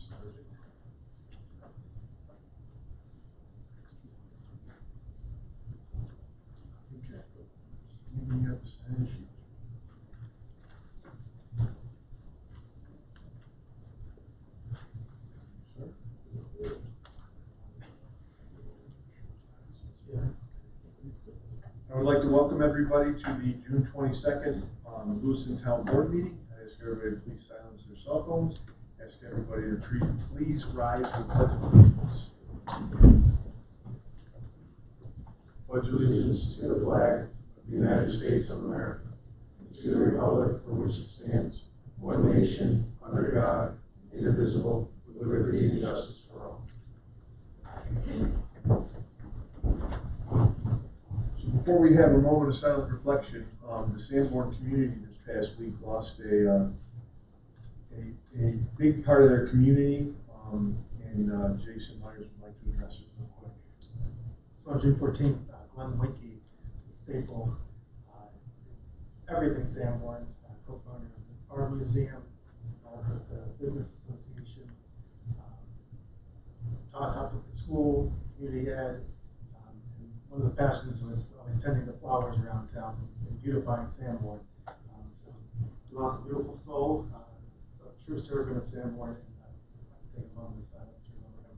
started. Anything you have to say? I would like to welcome everybody to the June 22nd Lewiston Town Board meeting. I ask everybody to please silence their cell phones. I ask everybody to please rise for the pledge of allegiance. Pledge allegiance to the flag of the United States of America, to the republic for which it stands, one nation, under God, indivisible, with liberty and justice for all. So before we have a moment of silent reflection, the Sanborn community this past week lost a big part of their community, and Jason Myers would like to address it real quick. So on June 14th, Glenn Winkie, the staple, everything Sanborn, co-founder of our museum, with the Business Association, taught with the schools, community ed, and one of the passions was always tending the flowers around town and beautifying Sanborn. So we lost a beautiful soul, a true servant of Sanborn, and I'd like to take a moment of silence to remember him.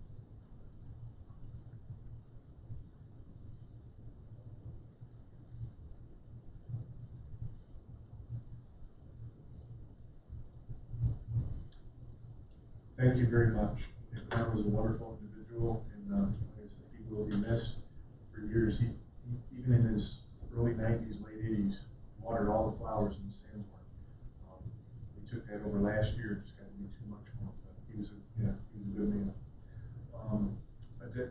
Thank you very much. Glenn was a wonderful individual, and like I said, he will be missed for years. He even in his early 90s, late 80s, watered all the flowers in Sanborn. We took that over last year. It just got to be too much for him. But he was a good man.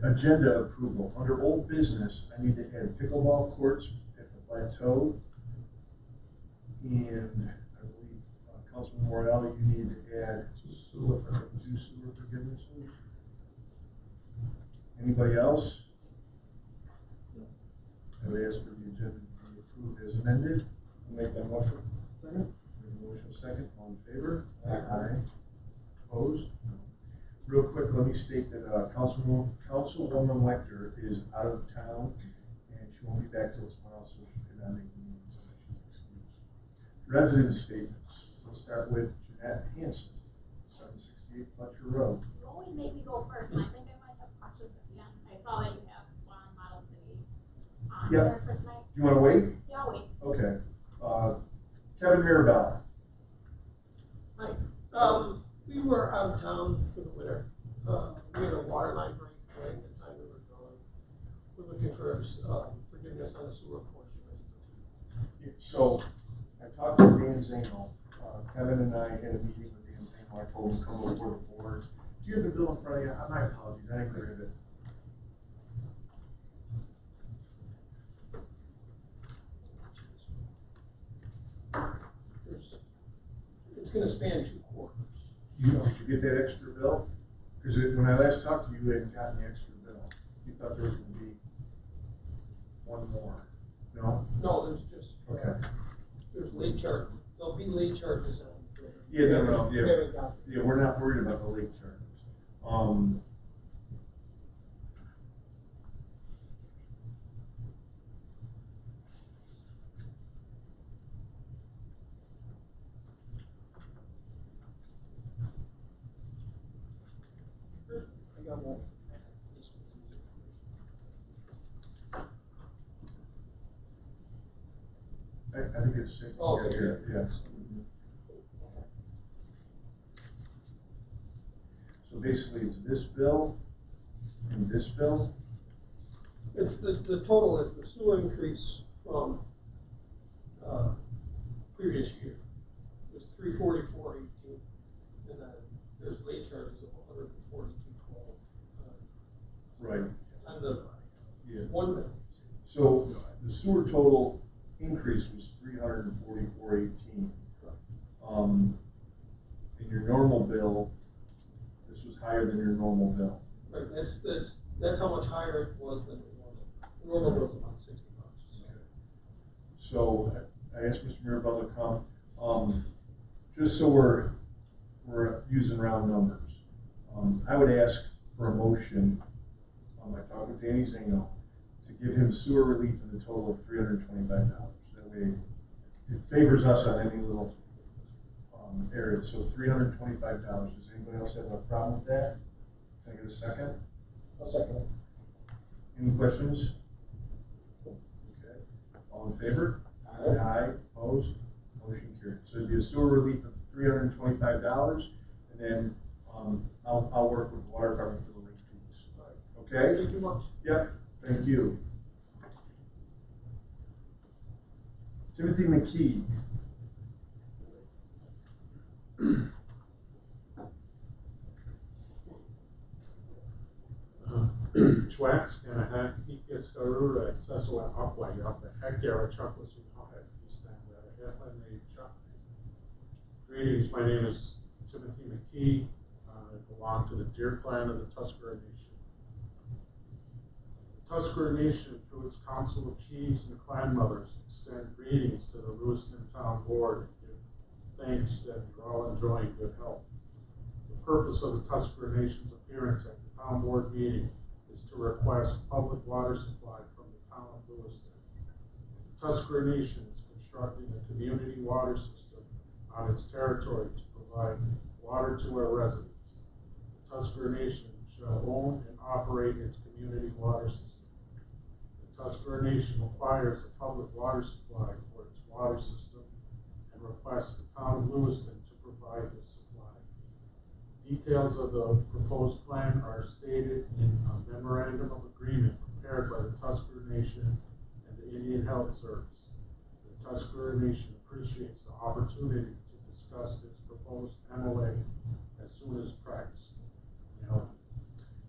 Agenda approval. Under old business, I need to add pickleball courts at the plateau, and I believe Councilman Morale, you need to add sewer forgiveness. Anybody else? I would ask for the agenda to be approved as amended. I'll make that motion. Second. Motion second. All in favor? Aye. Opposed? No. Real quick, let me state that Councilwoman Lecter is out of town, and she won't be back till tomorrow, so she could not make the meeting, so she's excused. Resident statements. We'll start with Jeanette Hanson, 768 Fletcher Road. You always make me go first, and I think I might have questions at the end. I saw that you have Swan Model City on there for tonight. You want to wait? Yeah, I'll wait. Okay. Kevin Mirabella. Hi. We were out of town for the winter. We had a water line break during the time we were gone. We're looking for forgiveness on the sewer portion. So I talked to Dan Zano. Kevin and I had a meeting with Dan Zano. I told him to come before the board. Do you have the bill in front of you? My apologies. I didn't grab it. It's going to span 2 quarters. Did you get that extra bill? Because when I last talked to you, you hadn't gotten the extra bill. You thought there was going to be one more. No? No, there's just Okay. There's late charges. There'll be late charges on. Yeah, no. Yeah, we're not worried about the late charges. I got one. I think it's 6. Oh, okay. Yeah. So basically, it's this bill and this bill. It's the total is the sewer increase from previous year. It was $344.18, and then there's late charges of $142.12. Right. On the 1 bill. So the sewer total increase was $344.18. In your normal bill, this was higher than your normal bill. Right. That's how much higher it was than the normal. The normal bill is about $60. So I asked Mr. Mirabella to come, just so we're using round numbers. I would ask for a motion, I talked with Danny Zano, to give him sewer relief in the total of $325. That way, it favors us on any little area, so $325. Does anybody else have a problem with that? Can I get a second? I'll second it. Any questions? Okay, all in favor? Aye. Aye, opposed, motion carried. So it'd be a sewer relief of $325, and then, I'll work with the water department for the late fees. Okay? Thank you much. Yep, thank you. Timothy McKee. Schwacks and a hack Ikeskarura accessor aqua up the hectare chocolates with hot Easton where the Headland Chuck. Greetings, my name is Timothy McKee. I belong to the Deer Clan of the Tuskara Nation. The Tuskara Nation, through its Council of Chiefs and Clan Mothers, extend greetings to the Lewiston Town Board and give thanks that you're all enjoying good health. The purpose of the Tuskara Nation's appearance at the Town Board meeting is to request public water supply from the town of Lewiston. The Tuskara Nation is constructing a community water system on its territory to provide water to our residents. The Tuskara Nation shall own and operate its community water system. The Tuskara Nation acquires a public water supply for its water system and requests the town of Lewiston to provide this supply. Details of the proposed plan are stated in a memorandum of agreement prepared by the Tuskara Nation and the Indian Health Service. The Tuskara Nation appreciates the opportunity to discuss its proposed MOA as soon as practicable.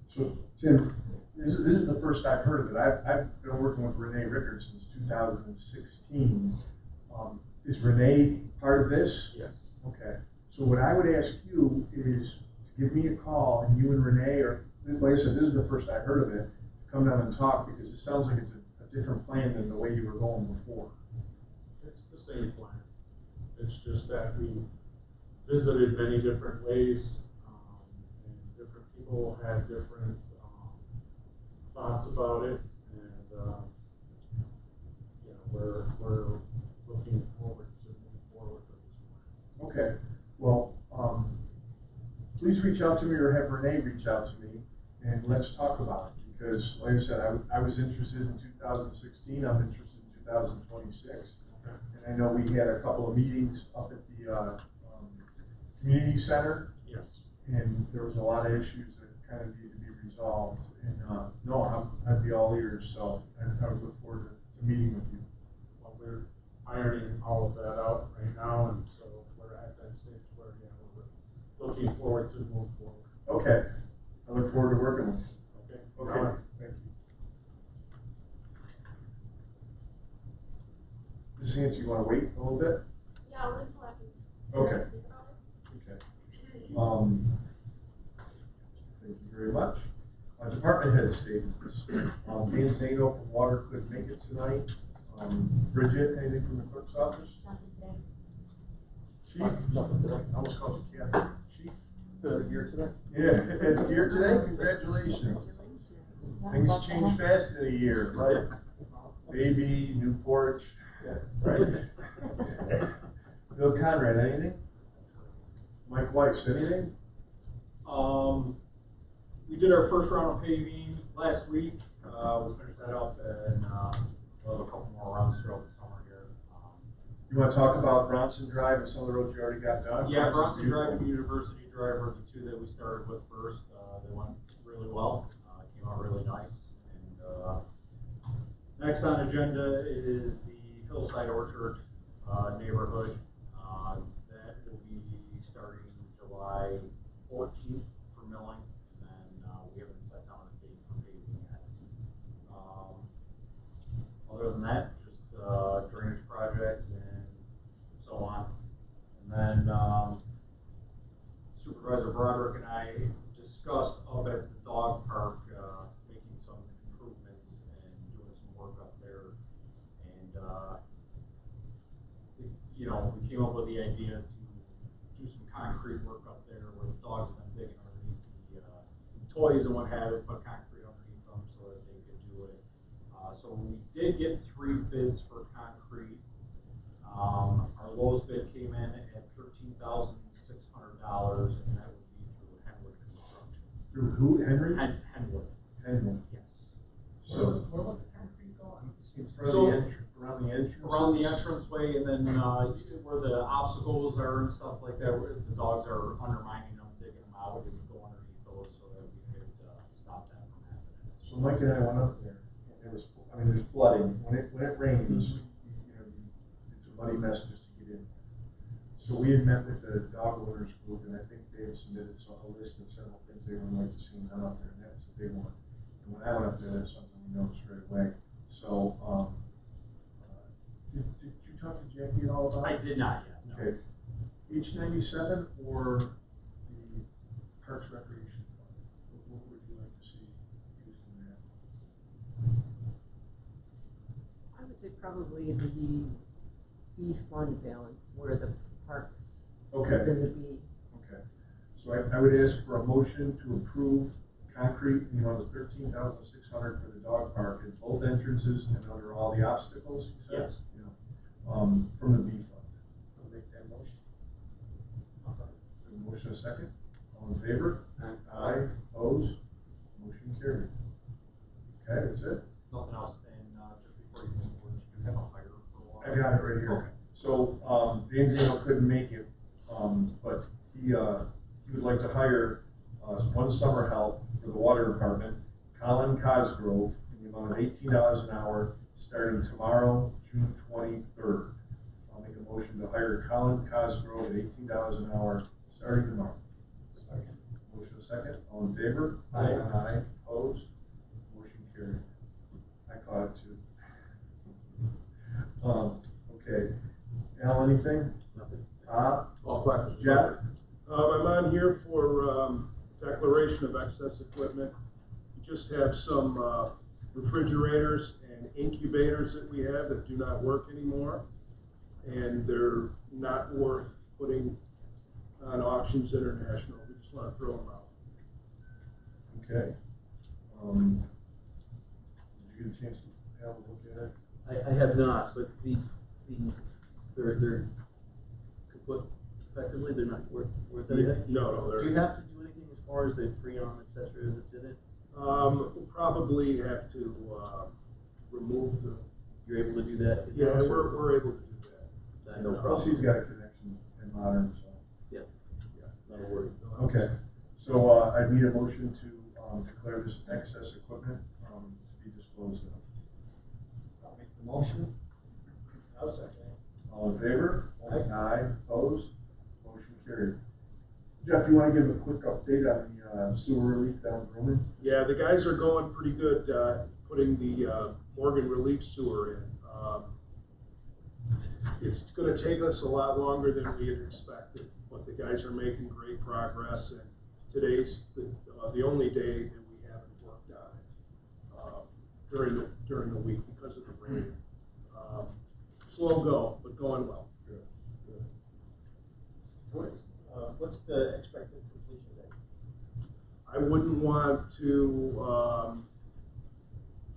So, Tim, this is the first I've heard of it. I've been working with Renee Rickard since 2016. Is Renee part of this? Yes. Okay. So what I would ask you is to give me a call, and you and Renee, or like I said, this is the first I heard of it, come down and talk, because it sounds like it's a different plan than the way you were going before. It's the same plan. It's just that we visited many different ways, and different people had different thoughts about it, and we're looking forward to move forward with this plan. Okay. Well, please reach out to me, or have Renee reach out to me, and let's talk about it. Because, like I said, I was interested in 2016. I'm interested in 2026. Okay. And I know we had a couple of meetings up at the community center, Yes. and there was a lot of issues that kind of needed to be resolved. And no, I'd be all ears. So I would look forward to meeting with you. Well, we're ironing all of that out right now, and so we're at that stage where we're looking forward to move forward. Okay. I look forward to working with you. Okay. Okay. Thank you. Ms. Hans, you want to wait a little bit? Yeah, we'll until after. Okay. Speak about it. Okay. Thank you very much. Department head statements. Dan Zano from Water couldn't make it tonight. Bridget, anything from the clerk's office? Nothing today. Chief? Nothing today. I almost called you Captain. Chief? Here today? Yeah, it's here today. Congratulations. Things change fast in a year, right? Baby, new porch. Yeah. Right? Bill Conrad, anything? Mike Weiss, anything? We did our first round of paving last week. We'll finish that up, and we'll have a couple more runs throughout the summer here. You want to talk about Bronson Drive and some of the roads you already got done? Yeah, Bronson's Bronson Drive beautiful. and University Drive were the two that we started with first. They went really well. Came out really nice. And next on agenda is the Hillside Orchard neighborhood. That will be starting July 14th for milling, and then we haven't set down a date for paving yet. Other than that, just drainage projects and so on. And then Supervisor Broderick and I discussed up at the dog park making some improvements and doing some work up there. And we came up with the idea to do some concrete work up there where the dogs have been digging underneath the toys and what have you, put concrete underneath them so that they could do it. So we did get 3 bids for concrete. Our lowest bid came in at $13,600, and that would be through Henwood Construction. Through who, Henry? Henwood, Henry. yes. So, Where would the concrete go on? around the entrance? Around the entranceway, and then where the obstacles are and stuff like that, where the dogs are undermining them, digging them out, we would go underneath those so that we could stop that from happening. So Mike and I went up there, and there was, there's flooding, when it rains, it's a muddy mess just to get in. So we had met with the dog owners group, and I think they had submitted a list of several things they would like to see done up there, and that was a big one. And when I went up there, that's something we noticed right away. So, did you talk to Jackie at all about it? I did not yet, no. Okay, H97 or the Parks Recreation Fund? What would you like to see used in that? I would say probably the B fund balance, where the parks Okay. is in the B. Okay, so I would ask for a motion to approve concrete in the amount of $13,600 for the dog park at both entrances and under all the obstacles, you said? Yes. Yeah. From the B fund. I'll make that motion. A motion, a second. All in favor? Aye. Opposed? Motion carried. Okay, that's it? Nothing else, and just before you move forward, you have a hire for a while. I got it right here. Okay. So, James Engel couldn't make it, but he would like to hire, one summer help for the water department, Colin Cosgrove, in the amount of $18 an hour, starting tomorrow, June 23rd. I'll make a motion to hire Colin Cosgrove at $18 an hour, starting tomorrow. Second. Motion a second, all in favor? Aye. Aye, opposed? Motion carried. I caught it too. Okay, Al, anything? Nothing. All questions. Jeff? I'm on here for, declaration of excess equipment. We just have some, refrigerators and incubators that we have that do not work anymore. And they're not worth putting on Auctions International. We just wanna throw them out. Okay. Did you get a chance to have a look at it? I have not, but they're kaput effectively, they're not worth anything? No, Do you they're, have to do anything as far as the Freon, et cetera, that's in it? we'll probably have to, remove the, You're able to do that? yeah, in-house, or- we're able to do that. No Plus, problem. he's got a connection in modern, so. Yeah, not a worry. Okay, so, I need a motion to, declare this excess equipment, to be disposed of. I'll make the motion. I'll second it. All in favor? Aye. Aye, opposed? Motion carried. Jeff, you wanna give a quick update on the, sewer relief down Grumman? Yeah, the guys are going pretty good, putting the, Morgan relief sewer in. It's gonna take us a lot longer than we had expected, but the guys are making great progress, and today's the only day that we haven't worked on it, during the week because of the rain. Slow go, but going well. Good, good. What's the expected completion date? I wouldn't want to,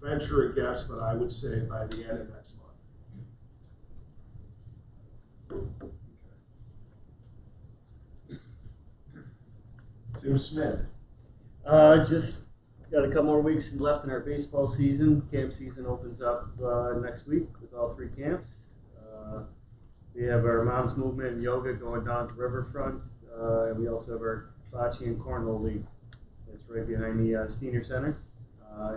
venture a guess, but I would say by the end of next month. Tim Smith. Just got a couple more weeks left in our baseball season. Camp season opens up next week with all 3 camps. We have our Moms Movement and Yoga going down to Riverfront, and we also have our Bocce and Cornhole League. That's right behind the Senior Center.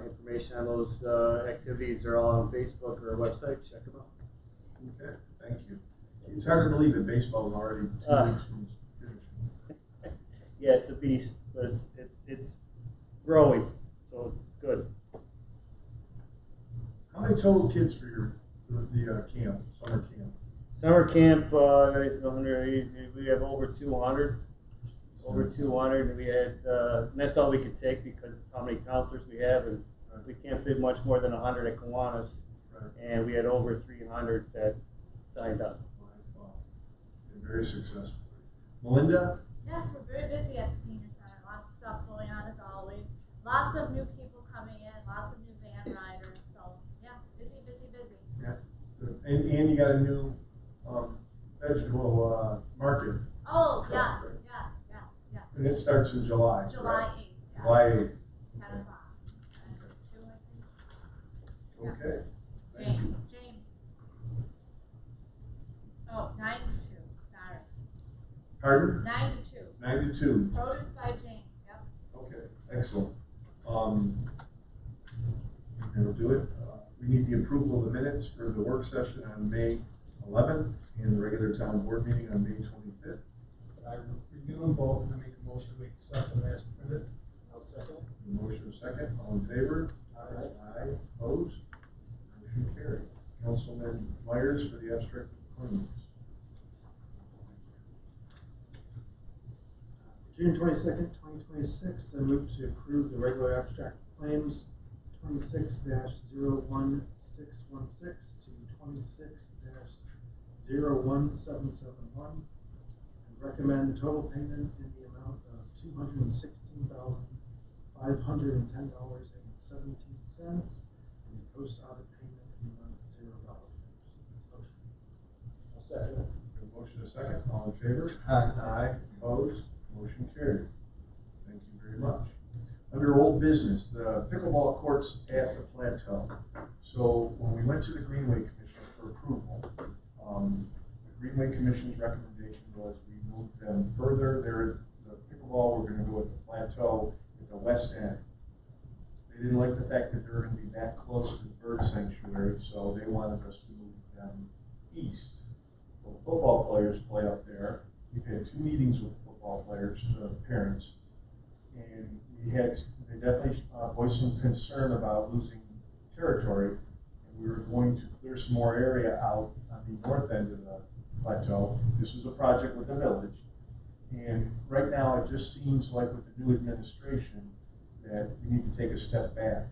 Information on those activities are all on Facebook or our website. Check them out. Okay, thank you. It's hard to believe that baseball is already 2 weeks from finishing. Yeah, it's a beast, but it's growing, so it's good. How many total kids for the camp, summer camp? Summer camp, 180, we have over 200. Over 200, and we had, and that's all we could take because of how many counselors we have, and we can't fit much more than 100 at Kiwanis. Right. And we had over 300 that signed up. Wow. Been very successful. Melinda? Yes, we're very busy at the senior center. Lots of stuff going on as always. you got a new, vegetable, market. Oh, yes, yes. And it starts in July. July correct? 8th, yes. July 8th. 10 o'clock. And 2, I think. Okay. Thank you. James. Oh, 9 to 2, sorry. Pardon? 9 to 2. 9 to 2. Produce by James, yep. Okay, excellent. That'll do it. We need the approval of the minutes for the work session on May 11th and the regular town board meeting on May 25th. I review them both and I make a motion to accept them as printed. I'll second it. Motion second, all in favor? Aye. Aye, opposed? Motion carried. Councilman Myers for the abstract of claims. June 22nd, 2026, I move to approve the regular abstract claims 26-01616 to 26-01771, and recommend total payment in the amount of $216,510.17, and a post-audit payment in the amount of $0. I'll second it. Motion second, all in favor? Aye. Opposed? Motion carried. Thank you very much. Under old business, the pickleball courts at the Plateau. So when we went to the Greenway Commission for approval, the Greenway Commission's recommendation was we move them further. The pickleball, we're gonna go at the Plateau at the west end. They didn't like the fact that they were gonna be that close to the bird sanctuary, so they wanted us to move them east. Well, football players play up there. We've had 2 meetings with football players, parents, and they definitely voiced some concern about losing territory, and we were going to clear some more area out on the north end of the plateau. This was a project with the village, and right now it just seems like with the new administration that we need to take a step back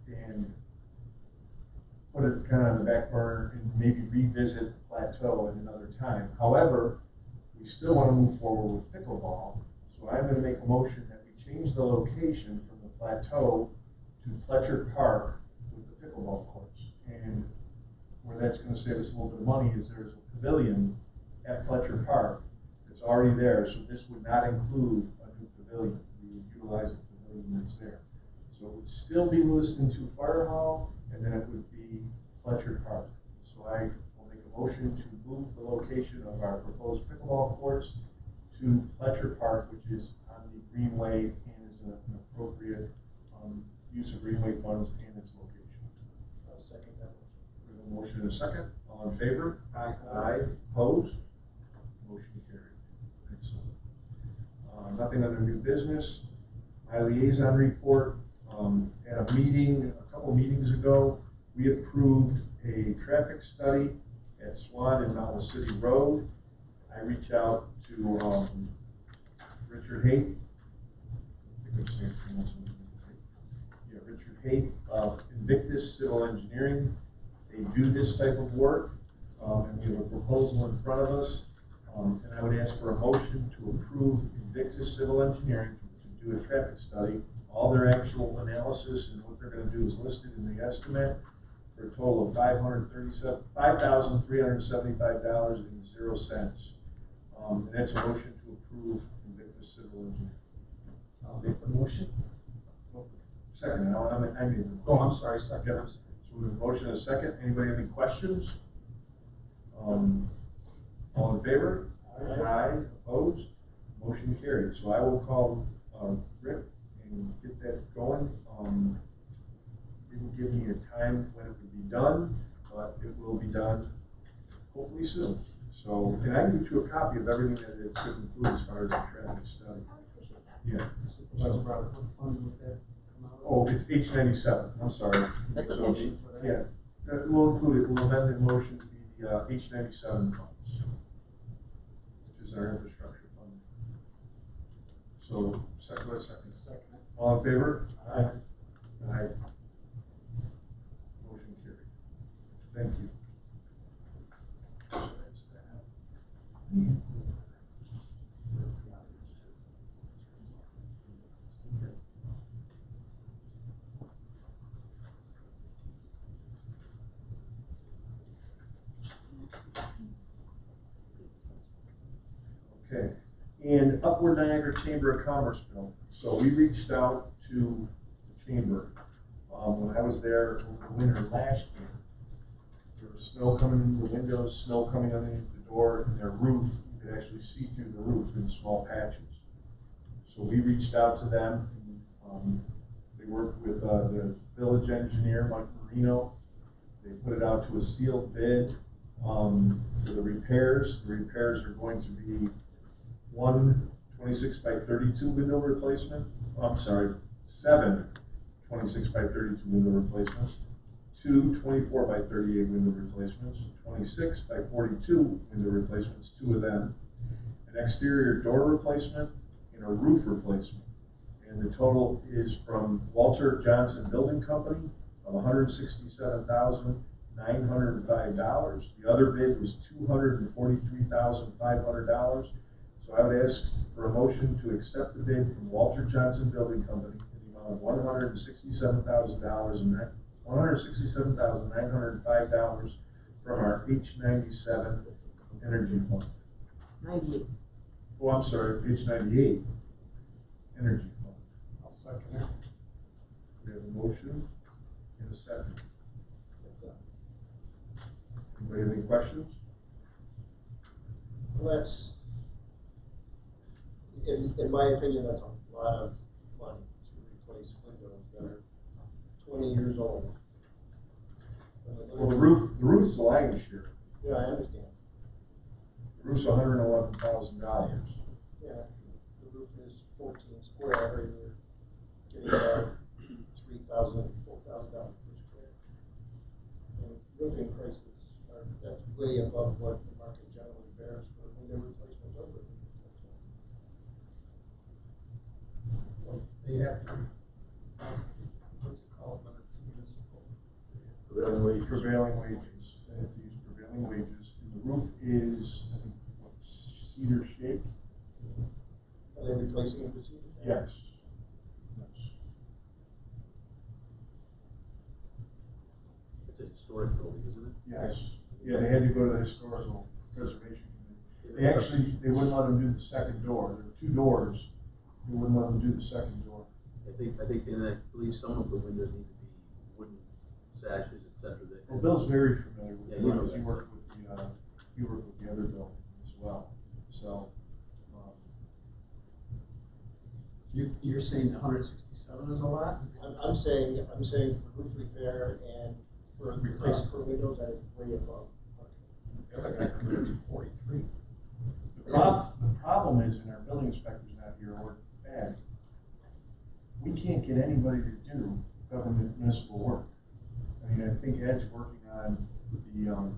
and put it kind of on the back burner and maybe revisit the plateau at another time. However, we still want to move forward with pickleball, so I'm going to make a motion that we change the location from the plateau to Fletcher Park with the pickleball courts. And where that's going to save us a little bit of money is there's a pavilion at Fletcher Park that's already there, so this would not include a new pavilion. We would utilize the pavilion that's there. So it would still be Lewiston 2 Fire Hall, and then it would be Fletcher Park. So I will make a motion to move the location of our proposed pickleball courts to Fletcher Park, which is on the Greenway and is an appropriate use of Greenway funds and its location. I'll second that motion. We have a motion and a second. All in favor? Aye. Aye. Opposed? Motion carried. Excellent. Nothing under new business. My liaison report, at a meeting, a couple meetings ago, we approved a traffic study at Swan and Mountain City Road. I reached out to Richard Haight. Richard Haight of Invictus Civil Engineering. They do this type of work, and we have a proposal in front of us. And I would ask for a motion to approve Invictus Civil Engineering to do a traffic study. All their actual analysis and what they're going to do is listed in the estimate for a total of $5,375.00. And that's a motion to approve Invictus Civil Engineering. I'll make the motion. Second, I made the motion. Oh, I'm sorry, second. Yep. I'm sorry. So we have a motion and a second. Anybody have any questions? All in favor? Aye. Opposed? Motion carried. So I will call Rick and get that going. Didn't give me a time when it would be done, but it will be done hopefully soon. So, and I can get you a copy of everything that it could include as far as the traffic study. I would appreciate that. Yeah. Supervisor Robert, what fund would that come out of? Oh, it's H97. I'm sorry. That's So, okay. yeah, we'll include it. We'll amend the motion to be the H97 funds, which is our infrastructure fund. So, second. Second. All in favor? Aye. Aye. Motion carried. Thank you. the Upward Niagara Chamber of Commerce building. So we reached out to the chamber. When I was there over the winter last year, there was snow coming in the windows, snow coming underneath the door, and their roof, you could actually see through the roof in small patches. So we reached out to them. They worked with the village engineer, Mike Marino. They put it out to a sealed bid for the repairs. The repairs are going to be one 26 by 32 window replacement. I'm sorry, 7 26 by 32 window replacements, 2 24 by 38 window replacements, 26 by 42 window replacements, 2 of them, an exterior door replacement, and a roof replacement. And the total is from Walter Johnson Building Company of $167,905. The other bid was $243,500. So I would ask for a motion to accept the bid from Walter Johnson Building Company in the amount of $167,905 from our H97 Energy Fund. 98. Oh, I'm sorry, H98 Energy Fund. I'll second it. We have a motion and a second. Anybody have any questions? Well, that's, in my opinion, that's a lot of money to replace windows that are 20 years old. Well, the roof's the language here. Yeah, I understand. The roof's $111,000. Yeah, the roof is 14 square, and you're getting about $3,000, $4,000 per square. And roofing prices are, that's way above what the market generally bears for window replacements over. They have to, what's it called when it's municipal? Prevailing wages. Prevailing wages. They have to use prevailing wages. And the roof is, I think, what, cedar shake? Are they replacing it with cedar? Yes. It's a historic building, isn't it? Yes. Yeah, they had to go to the historical preservation committee. They wouldn't let them do the second door. There were 2 doors. They wouldn't let them do the second door. I think, and I believe some of the windows need to be wooden sashes, et cetera. Well, Bill's very familiar with Yeah, it. he knows He that worked with the other building as well. So, You're saying 167 is a lot? I'm saying for roof repair and for replacement for windows, that is way above. Everything comes to 43. the problem is, and our building inspector's not here, or Ed, we can't get anybody to do government municipal work. I mean, I think Ed's working on the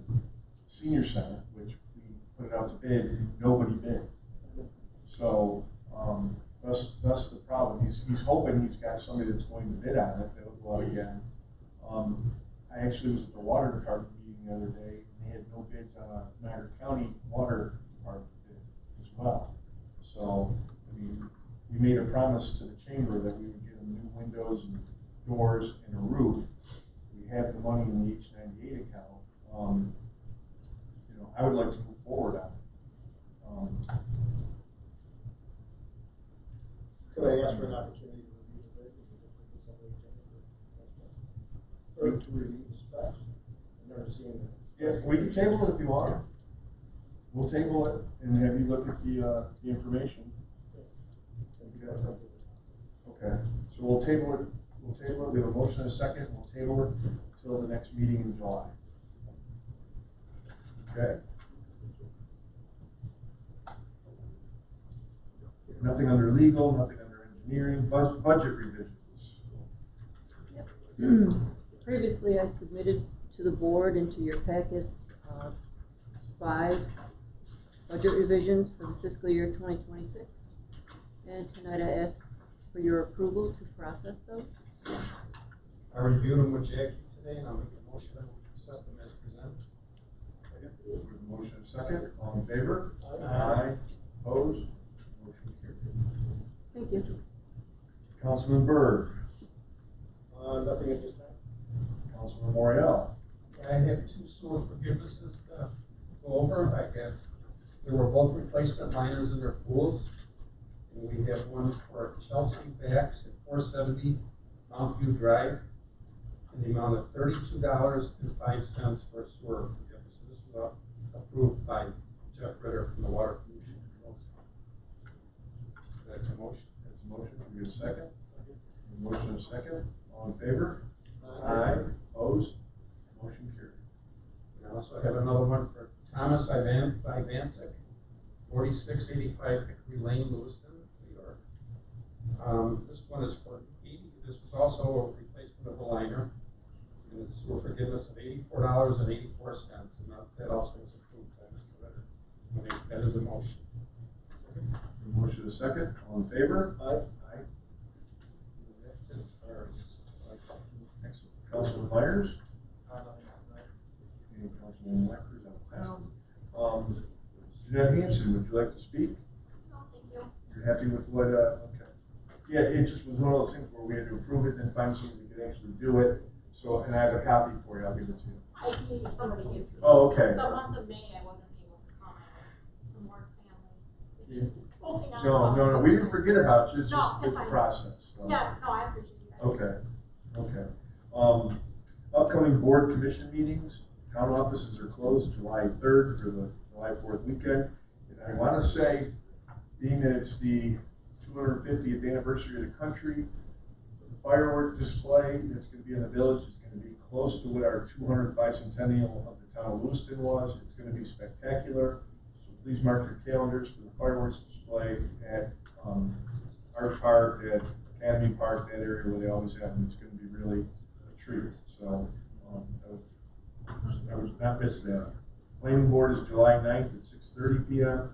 senior center, which we put it out to bid, and nobody bid. So, that's the problem. He's hoping he's got somebody that's going to bid on it, that'll go out again. I actually was at the water department meeting the other day, and they had no bids on a Niagara County water department bid as well. So, I mean, we made a promise to the chamber that we would get them new windows and doors and a roof. We have the money in the H98 account. I would like to move forward on it. Could I ask for an opportunity to review the bid? Or to review the specs? I've never seen it. Yeah, we can table it if you want. We'll table it and have you look at the information. Okay, so we'll table it. We have a motion and a second. We'll table it until the next meeting in July. Okay? Nothing under legal, nothing under engineering, budget revisions. Previously, I submitted to the board and to your packet 5 budget revisions for the fiscal year 2026. And tonight I ask for your approval to process those. I reviewed them with Jackie today, and I'll make a motion that we accept them as presented. Second. We have a motion and a second. All in favor? Aye. Opposed? Motion carried. Thank you. Councilman Byrd. Nothing at this time. Councilman Morial. I have 2 sewer forgivenesses to go over. There were both replacement liners in their pools. And we have one for Chelsea Backs at 470 Mount View Drive in the amount of $32.05 for a sewer forgiveness. So this was approved by Jeff Ritter from the Water Pollution Control Center. That's a motion. That's a motion. Can we get a second? Motion and a second. All in favor? Aye. Opposed? Motion carried. We also have another one for Thomas Ivancic, 4685 Hickory Lane, Lewiston, New York. This one is for this was also a replacement of a liner, and it's for forgiveness of $84.84, and that also was approved by Mr. Ritter. That is a motion. Motion and a second. All in favor? Aye. Aye. That's it as far as. Excellent. Councilman Myers? And Councilman Wackers out of town. Jeanette Hanson, would you like to speak? No, thank you. You're happy with what, okay. Yeah, it just was one of those things where we had to approve it and find somebody who could actually do it. So, and I have a copy for you, I'll give it to you. I need somebody to give me. Oh, okay. The month of May, I wasn't able to come. I had some work family. Yeah. Holding on. No, we didn't forget about you, it's No, just, it's it's a fine. process. So. Yeah, no, I appreciate you guys. Okay. Upcoming board commission meetings, town offices are closed July 3rd for the July 4th weekend. And I want to say, being that it's the 250th anniversary of the country, the firework display that's going to be in the village is going to be close to what our 200th bicentennial of the town of Lewiston was. It's going to be spectacular. So please mark your calendars for the fireworks display at Art Park, at Academy Park, that area where they always have them. It's going to be really a treat. So I would not miss that. Planning board is July 9th at 6:30 p.m.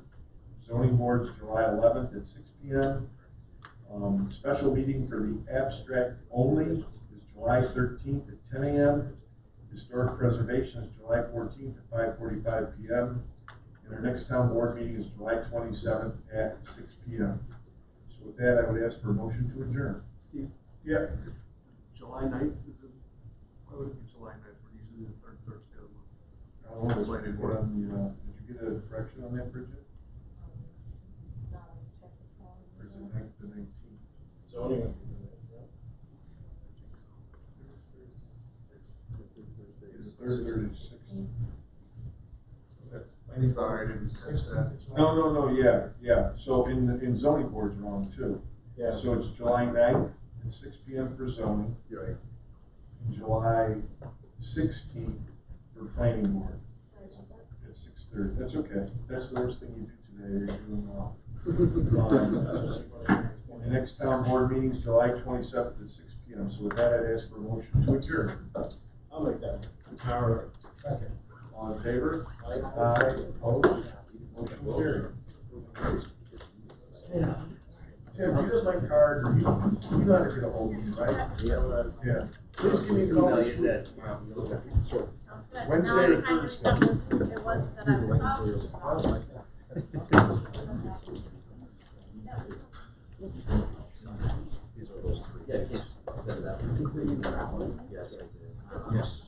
Zoning board is July 11th at 6 p.m. Special meeting for the abstract only is July 13th at 10 a.m. Historic preservation is July 14th at 5:45 p.m. And our next town board meeting is July 27th at 6 p.m. So with that, I would ask for a motion to adjourn. Steve? Yeah. July 9th, why would it be July 9th? We're usually the third Thursday of the month. Did you get a correction on that, Bridget? Or is it the 19th? Zoning. It's Thursday, it's 6th. That's Sorry, I didn't catch that. No, yeah. So in zoning board's wrong too. Yeah. So it's July 9th at 6 p.m. for zoning. You're right. And July 16th for planning board at 6:30. That's okay. That's the worst thing you do today. You're doing well. The next town board meeting is July 27th at 6 p.m. So with that, I'd ask for a motion to adjourn. I'll make that. All right. Okay. All in favor? Aye. Opposed? Motion carried. Tim, you have my card, or you know how to get a hold of me, right? Yeah. Please give me a call. Sounds good. Wednesday Now or I'm trying to Thursday? remember who it was that I was talking about. Yeah, you can't just set it up. Yes, I did. Yes.